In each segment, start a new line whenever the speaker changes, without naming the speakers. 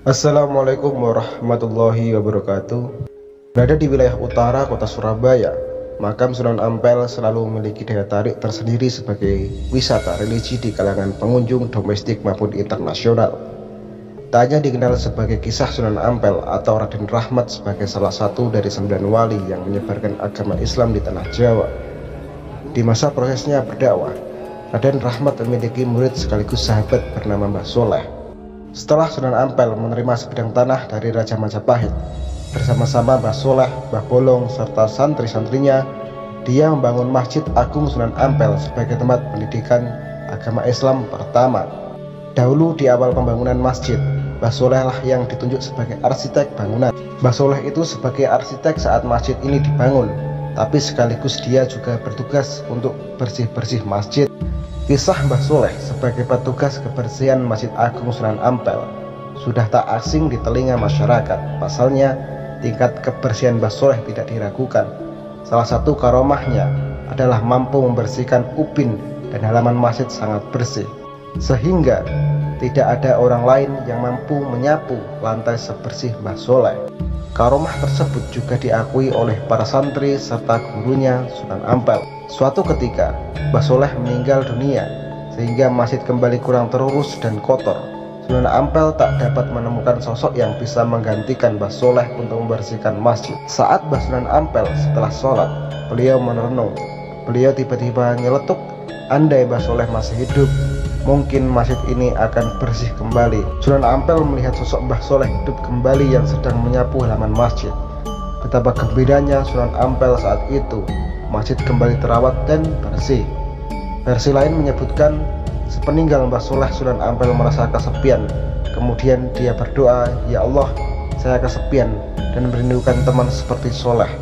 Assalamualaikum warahmatullahi wabarakatuh. Berada di wilayah utara kota Surabaya, makam Sunan Ampel selalu memiliki daya tarik tersendiri sebagai wisata religi di kalangan pengunjung domestik maupun internasional. Tak hanya dikenal sebagai kisah Sunan Ampel atau Raden Rahmat sebagai salah satu dari 9 wali yang menyebarkan agama Islam di tanah Jawa. Di masa prosesnya berdakwah, Raden Rahmat memiliki murid sekaligus sahabat bernama Mbah Soleh. Setelah Sunan Ampel menerima sebidang tanah dari Raja Majapahit, bersama-sama Mbah Soleh, Mbah Bolong, serta santri-santrinya, dia membangun Masjid Agung Sunan Ampel sebagai tempat pendidikan agama Islam pertama. Dahulu di awal pembangunan masjid, Mbah Soleh lah yang ditunjuk sebagai arsitek bangunan. Mbah Soleh itu sebagai arsitek saat masjid ini dibangun, tapi sekaligus dia juga bertugas untuk bersih-bersih masjid. Kisah Mbah Soleh sebagai petugas kebersihan Masjid Agung Sunan Ampel sudah tak asing di telinga masyarakat. Pasalnya, tingkat kebersihan Mbah Soleh tidak diragukan. Salah satu karomahnya adalah mampu membersihkan upin dan halaman masjid sangat bersih, sehingga tidak ada orang lain yang mampu menyapu lantai sebersih Mbah Soleh. Karomah tersebut juga diakui oleh para santri serta gurunya Sunan Ampel. Suatu ketika, Mbah Soleh meninggal dunia sehingga masjid kembali kurang terurus dan kotor. Sunan Ampel tak dapat menemukan sosok yang bisa menggantikan Mbah Soleh untuk membersihkan masjid. Saat Mbah Sunan Ampel setelah sholat, beliau merenung. Beliau tiba-tiba nyeletuk, andai Mbah Soleh masih hidup, mungkin masjid ini akan bersih kembali. Sunan Ampel melihat sosok Mbah Soleh hidup kembali yang sedang menyapu halaman masjid. Betapa gembiranya Sunan Ampel saat itu. Masjid kembali terawat dan bersih. Versi lain menyebutkan, sepeninggal Mbah Soleh, Sunan Ampel merasa kesepian. Kemudian dia berdoa, "Ya Allah, saya kesepian dan merindukan teman seperti Soleh."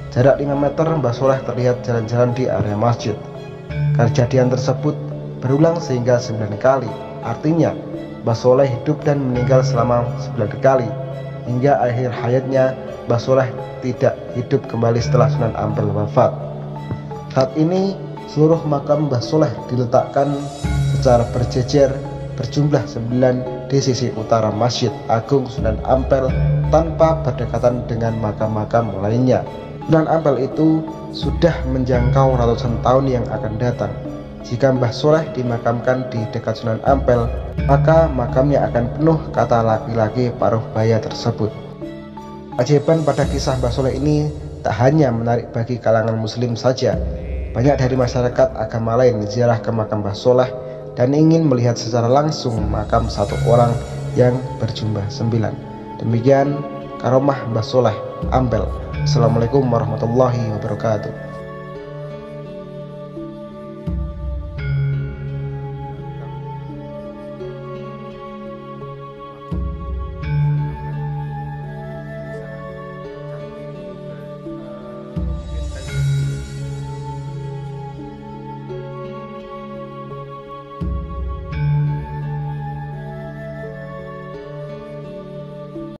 Jarak 5 meter Mbah Soleh terlihat jalan-jalan di area masjid. Kejadian tersebut berulang sehingga 9 kali. Artinya, Mbah Soleh hidup dan meninggal selama 9 kali. Hingga akhir hayatnya, Mbah Soleh tidak hidup kembali setelah Sunan Ampel wafat. Saat ini, seluruh makam Mbah Soleh diletakkan secara berjejer berjumlah 9 di sisi utara Masjid Agung Sunan Ampel tanpa berdekatan dengan makam-makam lainnya. Sunan Ampel itu sudah menjangkau ratusan tahun yang akan datang. Jika Mbah Soleh dimakamkan di dekat Sunan Ampel, maka makamnya akan penuh kata laki-laki paruh baya tersebut. Keajaiban pada kisah Mbah Soleh ini tak hanya menarik bagi kalangan muslim saja. Banyak dari masyarakat agama lain ziarah ke makam Mbah Soleh dan ingin melihat secara langsung makam satu orang yang berjumlah 9. Demikian karomah Mbah Soleh Ampel. Assalamualaikum warahmatullahi wabarakatuh.